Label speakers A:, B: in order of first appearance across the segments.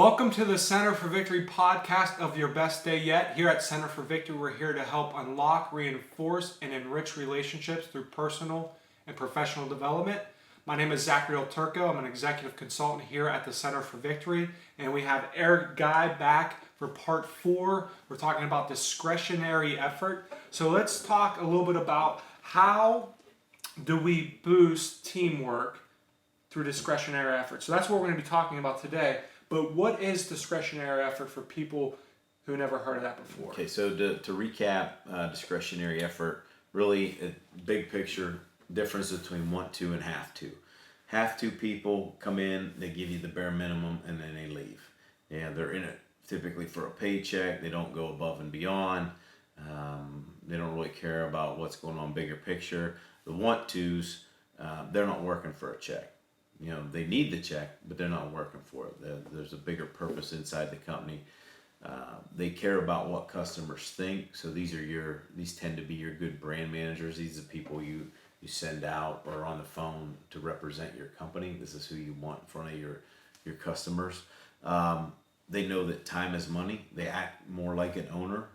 A: Welcome to the Center for Victory podcast of Your Best Day Yet. Here at Center for Victory, we're here to help unlock, reinforce, and enrich relationships through personal and professional development. My name is Zack DelTurco. I'm an executive consultant here at the Center for Victory, and we have Eric Guy back for part 4. We're talking about discretionary effort. So let's talk a little bit about how do we boost teamwork through discretionary effort. So that's what we're going to be talking about today. But what is discretionary effort for people who never heard of that before?
B: Okay, so to recap, discretionary effort, really a big picture difference between want to and have to. Have to people come in, they give you the bare minimum, and then they leave. Yeah, they're in it typically for a paycheck. They don't go above and beyond. They don't really care about what's going on bigger picture. The want tos, they're not working for a check. You know, they need the check, but they're not working for it. There's a bigger purpose inside the company. They care about what customers think. So these tend to be your good brand managers. These are people you send out or on the phone to represent your company. This is who you want in front of your customers. They know that time is money. They act more like an owner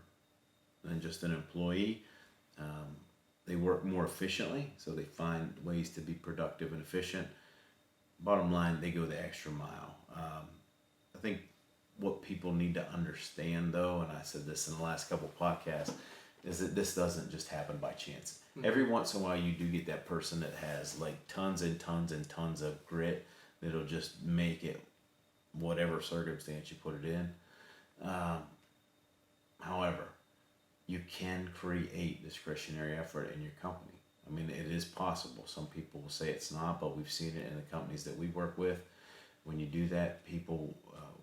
B: than just an employee. They work more efficiently, so they find ways to be productive and efficient. Bottom line, they go the extra mile. I think what people need to understand, though, and I said this in the last couple of podcasts, is that this doesn't just happen by chance. Mm-hmm. Every once in a while, you do get that person that has like tons and tons and tons of grit that'll just make it whatever circumstance you put it in. However, you can create discretionary effort in your company. I mean, it is possible. Some people will say it's not, but we've seen it in the companies that we work with. When you do that, people,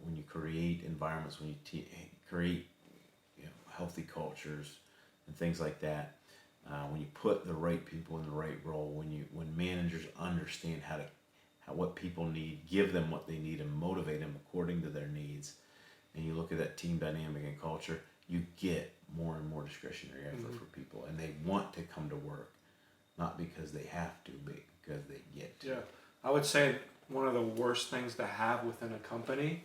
B: when you create environments, when you create healthy cultures and things like that, when you put the right people in the right role, when managers understand what people need, give them what they need, and motivate them according to their needs, and you look at that team dynamic and culture, you get more and more discretionary effort for people, and they want to come to work. Not because they have to, but because they get to.
A: Yeah, I would say one of the worst things to have within a company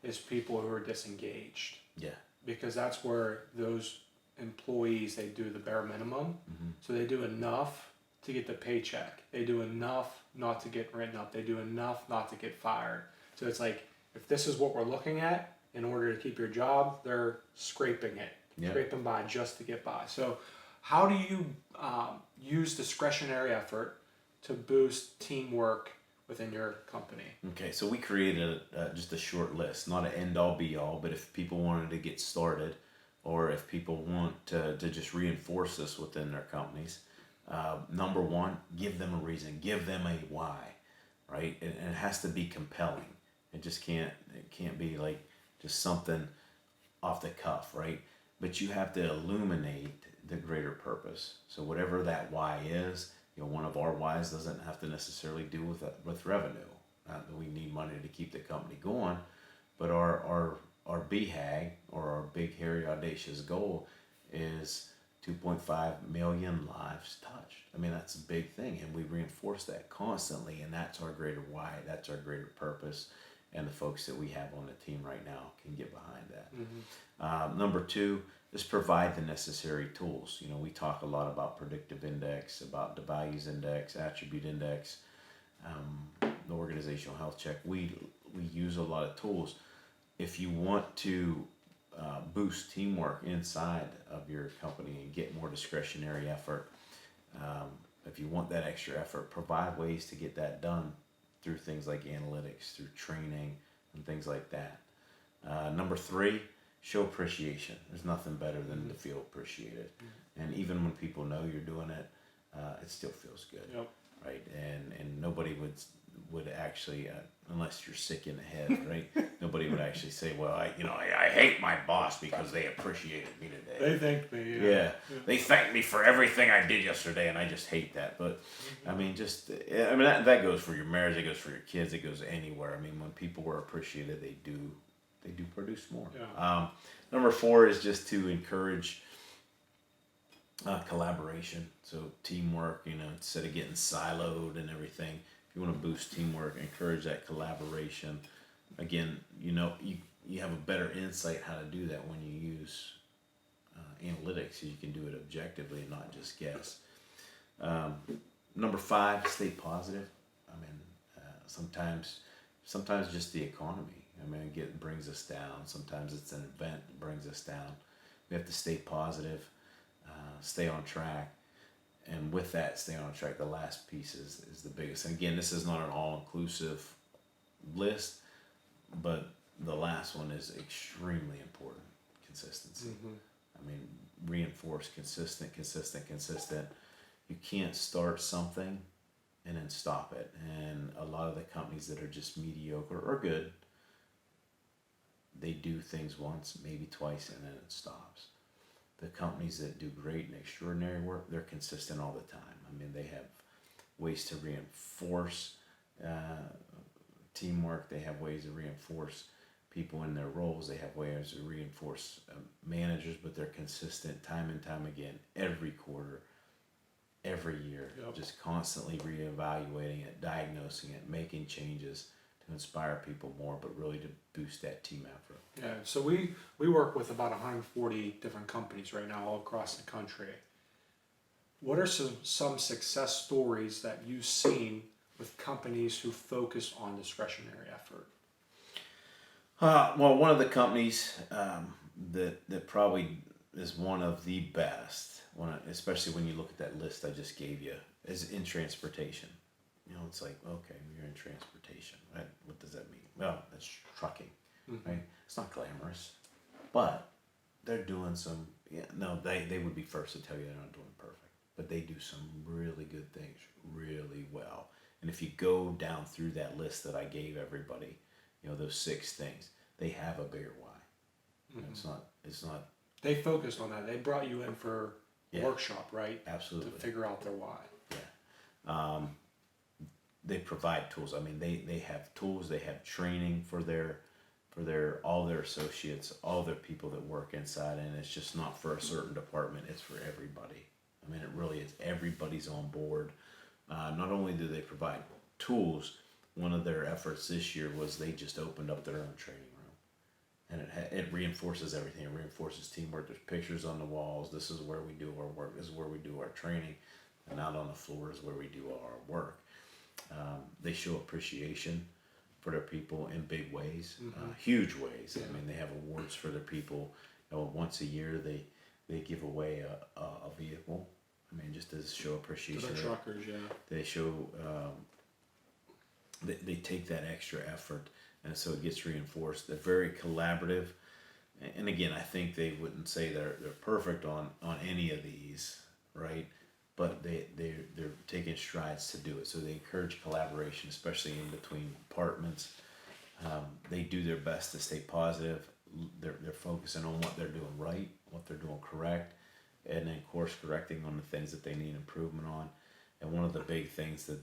A: is people who are disengaged.
B: Yeah.
A: Because that's where those employees, they do the bare minimum. Mm-hmm. So they do enough to get the paycheck. They do enough not to get written up. They do enough not to get fired. So it's like, if this is what we're looking at in order to keep your job, they're scraping it. Yep. Scraping by just to get by. So how do you use discretionary effort to boost teamwork within your company?
B: Okay, so we created just a short list, not an end-all be-all, but if people wanted to get started or if people want to just reinforce this within their companies, number one, give them a reason, give them a why, right? And it has to be compelling. It can't be like just something off the cuff, right? But you have to illuminate the greater purpose. So whatever that why is, one of our whys doesn't have to necessarily do with revenue. Not that we need money to keep the company going, but our BHAG, or our big, hairy, audacious goal, is 2.5 million lives touched. I mean, that's a big thing, and we reinforce that constantly, and that's our greater why, that's our greater purpose, and the folks that we have on the team right now can get behind that. Mm-hmm. Number two, just provide the necessary tools. We talk a lot about predictive index, about the values index, attribute index, the organizational health check. We use a lot of tools. If you want to boost teamwork inside of your company and get more discretionary effort, if you want that extra effort, provide ways to get that done through things like analytics, through training, and things like that. Number three, show appreciation. There's nothing better than to feel appreciated. Mm-hmm. And even when people know you're doing it, it still feels good. Yep. Right? And nobody would actually, unless you're sick in the head, right? Nobody would actually say, well, I hate my boss because they appreciated me today.
A: They thanked me.
B: Yeah. They thanked me for everything I did yesterday, and I just hate that. But that goes for your marriage, it goes for your kids, it goes anywhere. I mean, when people were appreciated, they do produce more. Yeah. Number four is just to encourage collaboration. So teamwork, instead of getting siloed and everything, if you want to boost teamwork, encourage that collaboration. again, you have a better insight how to do that when you use analytics. You can do it objectively and not just guess. Number 5, stay positive. I mean, sometimes just the economy. I mean, it brings us down. Sometimes it's an event that brings us down. We have to stay positive, stay on track. And with that, stay on track. The last piece is the biggest. And again, this is not an all-inclusive list, but the last one is extremely important. Consistency. I mean, reinforce consistent. You can't start something and then stop it. And a lot of the companies that are just mediocre or good, they do things once, maybe twice, and then it stops. The companies that do great and extraordinary work, they're consistent all the time. I mean, they have ways to reinforce teamwork. They have ways to reinforce people in their roles. They have ways to reinforce managers, but they're consistent time and time again, every quarter, every year, just constantly reevaluating it, diagnosing it, making changes to inspire people more, but really to boost that team effort.
A: Yeah, so we work with about 140 different companies right now all across the country. What are some success stories that you've seen with companies who focus on discretionary effort?
B: Well, one of the companies that probably is one of the best, especially when you look at that list I just gave you, is in transportation. It's like, okay, you're in transportation, right? What does that mean? Well, that's trucking, right? It's not glamorous, but they're doing some, they would be first to tell you they're not doing perfect, but they do some really good things really well. And if you go down through that list that I gave everybody, those 6 things, they have a bigger why. It's not.
A: They focused on that. They brought you in for a workshop, right?
B: Absolutely.
A: To figure out their why.
B: Yeah. They provide tools. I mean, they have tools. They have training for all their associates, all their people that work inside, and it's just not for a certain department. It's for everybody. I mean, it really is. Everybody's on board. Not only do they provide tools, one of their efforts this year was they just opened up their own training room, and it reinforces everything. It reinforces teamwork. There's pictures on the walls. This is where we do our work. This is where we do our training, and out on the floor is where we do all our work. They show appreciation for their people in big ways, huge ways. I mean, they have awards for their people. Once a year, they give away a vehicle. I mean, just to show appreciation.
A: To the truckers, yeah.
B: They show, they take that extra effort, and so it gets reinforced. They're very collaborative. And again, I think they wouldn't say they're perfect on any of these, right? But they're taking strides to do it. So they encourage collaboration, especially in between departments. They do their best to stay positive. They're focusing on what they're doing right, what they're doing correct, and then course correcting on the things that they need improvement on. And one of the big things that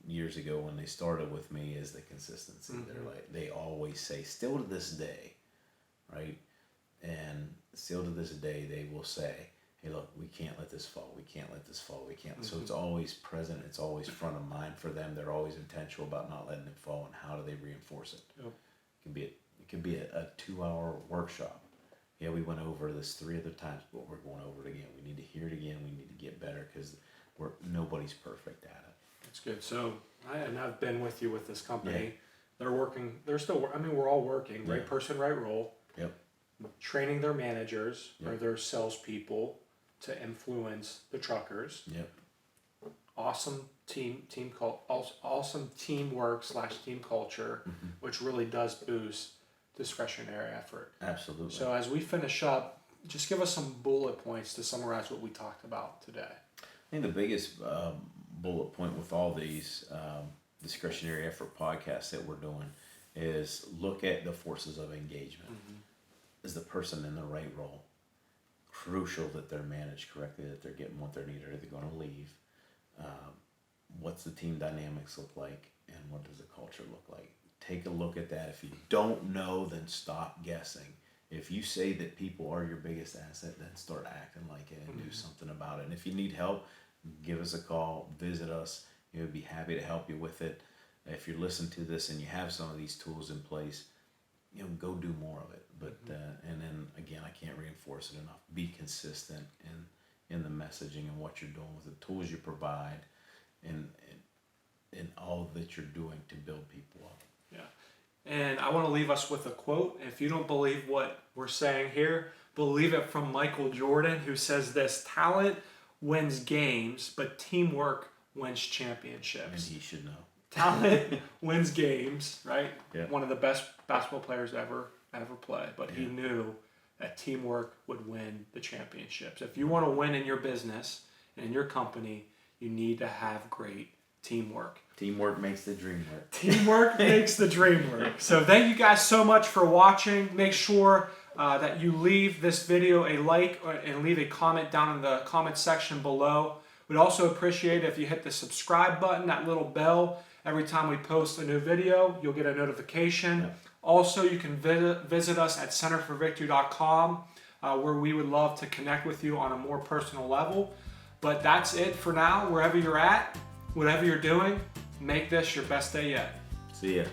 B: years ago when they started with me is the consistency. They always say, still to this day, right? And still to this day, they will say, hey, look, we can't let this fall. We can't let this fall. We can't. So it's always present. It's always front of mind for them. They're always intentional about not letting it fall. And how do they reinforce it? Yep. It can be a 2-hour workshop. Yeah, we went over this 3 other times, but we're going over it again. We need to hear it again. We need to get better because nobody's perfect at it.
A: That's good. So I've been with you with this company. Yeah. They're working. They're still. I mean, we're all working. Right person, right role. Yep. Training their managers or their salespeople to influence the truckers. Yep. Awesome awesome teamwork / team culture, which really does boost discretionary effort.
B: Absolutely.
A: So as we finish up, just give us some bullet points to summarize what we talked about today.
B: I think the biggest bullet point with all these discretionary effort podcasts that we're doing is look at the forces of engagement. Is the person in the right role? Crucial that they're managed correctly, that they're getting what they need, or they're going to leave. What's the team dynamics look like, and what does the culture look like? Take a look at that. If you don't know, then stop guessing. If you say that people are your biggest asset, then start acting like it and do something about it. And if you need help, give us a call, visit us. We'd be happy to help you with it. if you're listening to this and you have some of these tools in place, go do more of it. But and then again, I can't reinforce it enough. Be consistent in the messaging and what you're doing with the tools you provide, and all that you're doing to build people up.
A: Yeah. And I want to leave us with a quote. If you don't believe what we're saying here, believe it from Michael Jordan, who says this: talent wins games, but teamwork wins championships.
B: And he should know.
A: Talent wins games, right?
B: Yeah.
A: One of the best basketball players ever play, but he knew that teamwork would win the championships. If you want to win in your business and in your company, you need to have great teamwork.
B: Teamwork makes the dream work.
A: Teamwork makes the dream work. So thank you guys so much for watching. Make sure that you leave this video a like and leave a comment down in the comment section below. We'd also appreciate it if you hit the subscribe button, that little bell. Every time we post a new video, you'll get a notification.
B: Yeah.
A: Also, you can visit us at centerforvictory.com, where we would love to connect with you on a more personal level. But that's it for now. Wherever you're at, whatever you're doing, make this your best day yet.
B: See ya.